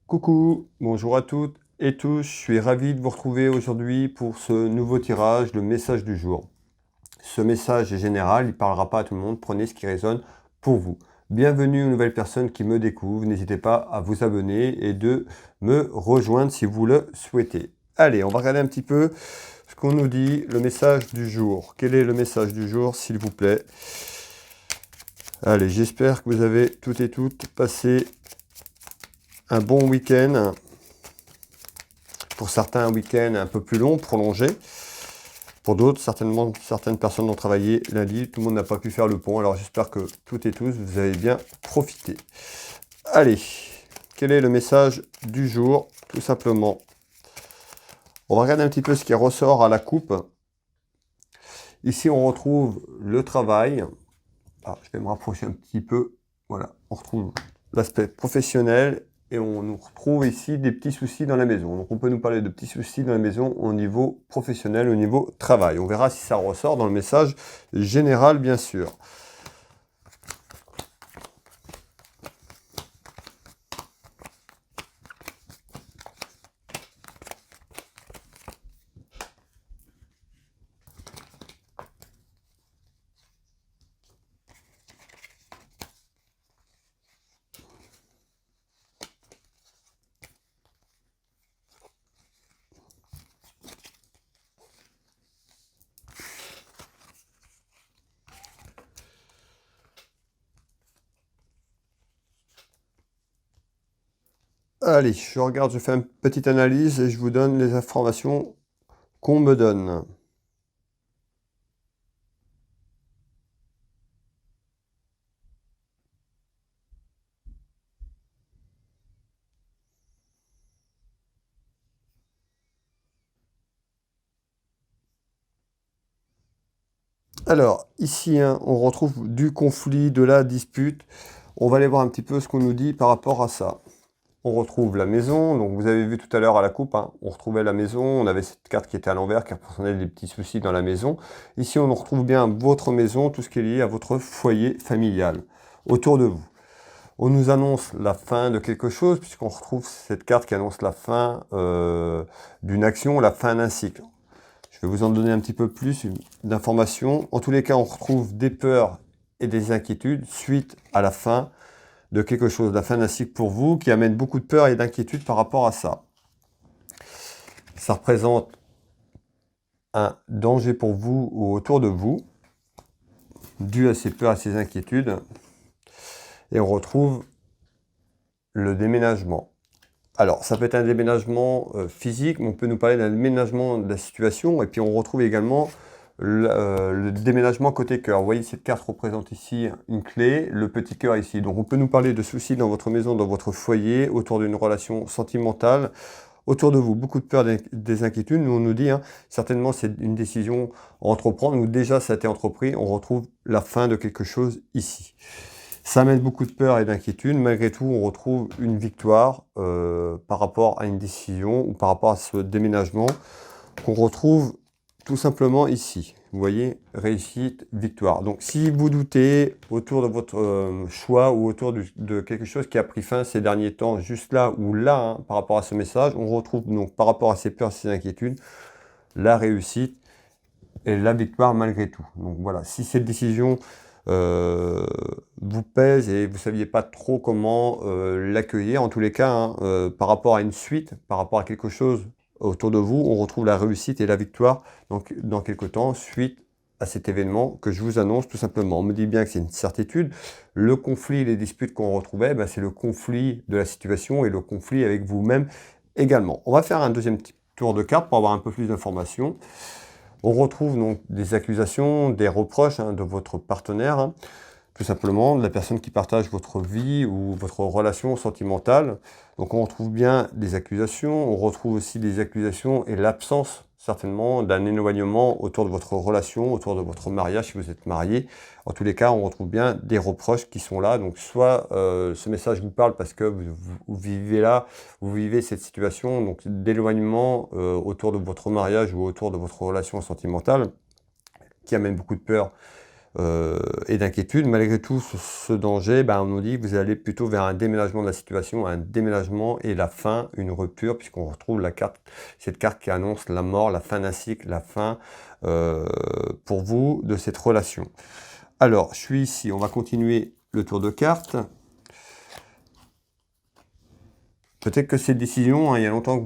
Coucou, bonjour à toutes et tous, je suis ravi de vous retrouver aujourd'hui pour ce nouveau tirage, le message du jour. Ce message est général, il ne parlera pas à tout le monde, prenez ce qui résonne pour vous. Bienvenue aux nouvelles personnes qui me découvrent, n'hésitez pas à vous abonner et de me rejoindre si vous le souhaitez. Allez, on va regarder un petit peu ce qu'on nous dit, le message du jour. Quel est le message du jour, s'il vous plaît? Allez, j'espère que vous avez toutes et toutes passé un bon week-end. Pour certains, un week-end un peu plus long, prolongé. Pour d'autres, certainement, certaines personnes ont travaillé lundi. Tout le monde n'a pas pu faire le pont. Alors, j'espère que toutes et tous, vous avez bien profité. Allez, quel est le message du jour? Tout simplement, on va regarder un petit peu ce qui ressort à la coupe. Ici, on retrouve le travail. Ah, je vais me rapprocher un petit peu. Voilà, on retrouve l'aspect professionnel. Et on nous retrouve ici des petits soucis dans la maison. Donc on peut nous parler de petits soucis dans la maison au niveau professionnel, au niveau travail. On verra si ça ressort dans le message général, bien sûr. Allez, je regarde, je fais une petite analyse et je vous donne les informations qu'on me donne. Alors, ici, hein, on retrouve du conflit, de la dispute. On va aller voir un petit peu ce qu'on nous dit par rapport à ça. On retrouve la maison, donc vous avez vu tout à l'heure à la coupe, hein, on retrouvait la maison, on avait cette carte qui était à l'envers, qui représentait des petits soucis dans la maison. Ici, on retrouve bien votre maison, tout ce qui est lié à votre foyer familial, autour de vous. On nous annonce la fin de quelque chose, puisqu'on retrouve cette carte qui annonce la fin d'une action, la fin d'un cycle. Je vais vous en donner un petit peu plus d'informations. En tous les cas, on retrouve des peurs et des inquiétudes suite à la fin de quelque chose, la fin d'un cycle pour vous, qui amène beaucoup de peur et d'inquiétude par rapport à ça. Ça représente un danger pour vous ou autour de vous, dû à ces peurs et ces inquiétudes. Et on retrouve le déménagement. Alors, ça peut être un déménagement physique, mais on peut nous parler d'un déménagement de la situation, et puis on retrouve également le déménagement côté cœur. Vous voyez, cette carte représente ici une clé, le petit cœur ici. Donc on peut nous parler de soucis dans votre maison, dans votre foyer, autour d'une relation sentimentale, autour de vous, beaucoup de peur, des inquiétudes. Nous, on nous dit, hein, certainement c'est une décision à entreprendre, ou déjà ça a été entrepris, on retrouve la fin de quelque chose ici. Ça amène beaucoup de peur et d'inquiétude. Malgré tout, on retrouve une victoire par rapport à une décision ou par rapport à ce déménagement qu'on retrouve tout simplement ici. Vous voyez, réussite, victoire. Donc, si vous doutez autour de votre choix ou autour de quelque chose qui a pris fin ces derniers temps, juste là ou là, hein, par rapport à ce message, on retrouve donc par rapport à ces peurs, ces inquiétudes, la réussite et la victoire malgré tout. Donc voilà, si cette décision vous pèse et vous ne saviez pas trop comment l'accueillir, en tous les cas, hein, par rapport à une suite, par rapport à quelque chose autour de vous, on retrouve la réussite et la victoire donc, dans quelque temps, suite à cet événement que je vous annonce tout simplement. On me dit bien que c'est une certitude. Le conflit, les disputes qu'on retrouvait, ben, c'est le conflit de la situation et le conflit avec vous-même également. On va faire un deuxième petit tour de carte pour avoir un peu plus d'informations. On retrouve donc des accusations, des reproches, hein, de votre partenaire, hein, tout simplement, de la personne qui partage votre vie ou votre relation sentimentale. Donc on retrouve bien des accusations, on retrouve aussi des accusations et l'absence certainement d'un éloignement autour de votre relation, autour de votre mariage si vous êtes marié. En tous les cas, on retrouve bien des reproches qui sont là. Donc soit ce message vous parle parce que vous vivez là, vous vivez cette situation donc d'éloignement autour de votre mariage ou autour de votre relation sentimentale qui amène beaucoup de peur et d'inquiétude. Malgré tout ce danger, on nous dit que vous allez plutôt vers un déménagement de la situation, un déménagement et la fin, une rupture, puisqu'on retrouve cette carte qui annonce la mort, la fin d'un cycle, la fin pour vous de cette relation. Alors, je suis ici, on va continuer le tour de cartes. Peut-être que cette décision, il y a longtemps que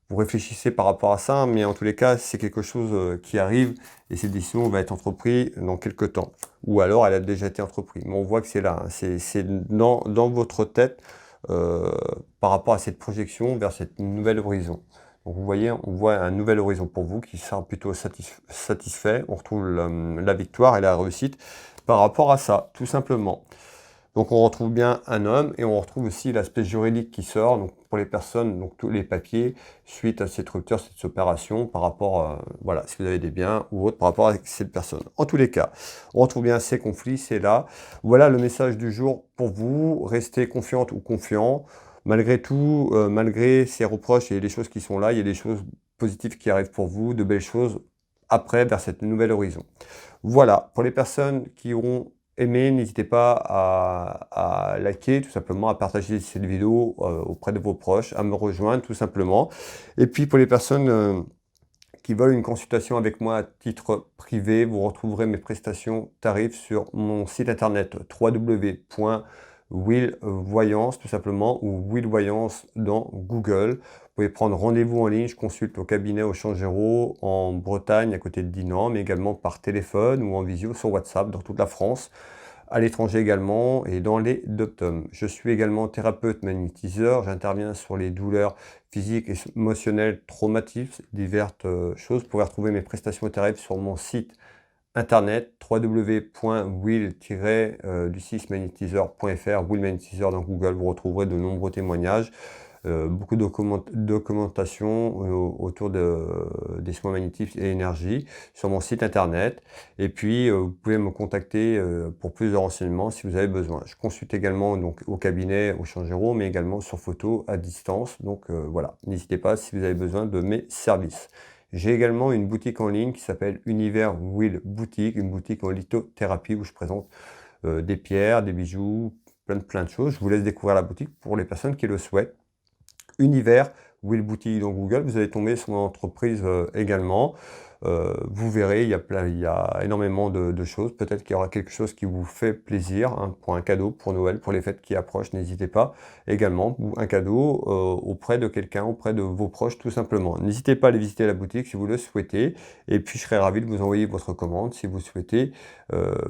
vous réfléchissez par rapport à ça, mais en tous les cas, c'est quelque chose qui arrive et cette décision va être entreprise dans quelques temps. Ou alors, elle a déjà été entreprise. Mais on voit que c'est là, hein. C'est dans votre tête par rapport à cette projection vers cette nouvelle horizon. Donc vous voyez, on voit un nouvel horizon pour vous qui sera plutôt satisfait. On retrouve la victoire et la réussite par rapport à ça, tout simplement. Donc on retrouve bien un homme et on retrouve aussi l'aspect juridique qui sort, donc pour les personnes, donc tous les papiers, suite à cette rupture, cette opération, par rapport, voilà, si vous avez des biens ou autre, par rapport à cette personne. En tous les cas, on retrouve bien ces conflits, c'est là. Voilà le message du jour pour vous, restez confiante ou confiant. Malgré tout, malgré ces reproches et les choses qui sont là, il y a des choses positives qui arrivent pour vous, de belles choses après vers cette nouvelle horizon. Voilà, pour les personnes qui auront aimé, n'hésitez pas à liker, tout simplement, à partager cette vidéo auprès de vos proches, à me rejoindre tout simplement. Et puis pour les personnes qui veulent une consultation avec moi à titre privé, vous retrouverez mes prestations tarifs sur mon site internet www.willvoyance tout simplement ou willvoyance dans Google. Vous pouvez prendre rendez-vous en ligne, je consulte au cabinet au Changero en Bretagne à côté de Dinan, mais également par téléphone ou en visio sur WhatsApp dans toute la France, à l'étranger également et dans les dom-toms. Je suis également thérapeute magnétiseur, j'interviens sur les douleurs physiques et émotionnelles traumatiques, diverses choses. Vous pouvez retrouver mes prestations tarifs sur mon site internet www.will-magnétiseur.fr, Will Magnétiseur dans Google, vous retrouverez de nombreux témoignages. Beaucoup de documentation autour des soins magnétiques et énergie sur mon site internet. Et puis, vous pouvez me contacter pour plus de renseignements si vous avez besoin. Je consulte également donc, au cabinet, au Changero, mais également sur photo à distance. Donc voilà, n'hésitez pas si vous avez besoin de mes services. J'ai également une boutique en ligne qui s'appelle Univers Will Boutique, une boutique en lithothérapie où je présente des pierres, des bijoux, plein de choses. Je vous laisse découvrir la boutique pour les personnes qui le souhaitent. Univers Will Boutique dans Google, vous allez tomber sur mon entreprise également. Vous verrez, il y a énormément de choses. Peut-être qu'il y aura quelque chose qui vous fait plaisir hein, pour un cadeau, pour Noël, pour les fêtes qui approchent. N'hésitez pas également, ou un cadeau auprès de quelqu'un, auprès de vos proches tout simplement. N'hésitez pas à aller visiter la boutique si vous le souhaitez. Et puis je serai ravi de vous envoyer votre commande si vous souhaitez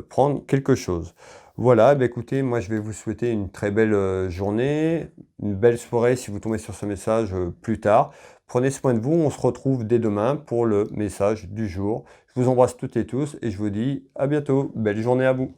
prendre quelque chose. Voilà, écoutez, moi je vais vous souhaiter une très belle journée, une belle soirée si vous tombez sur ce message plus tard. Prenez soin de vous, on se retrouve dès demain pour le message du jour. Je vous embrasse toutes et tous et je vous dis à bientôt. Belle journée à vous.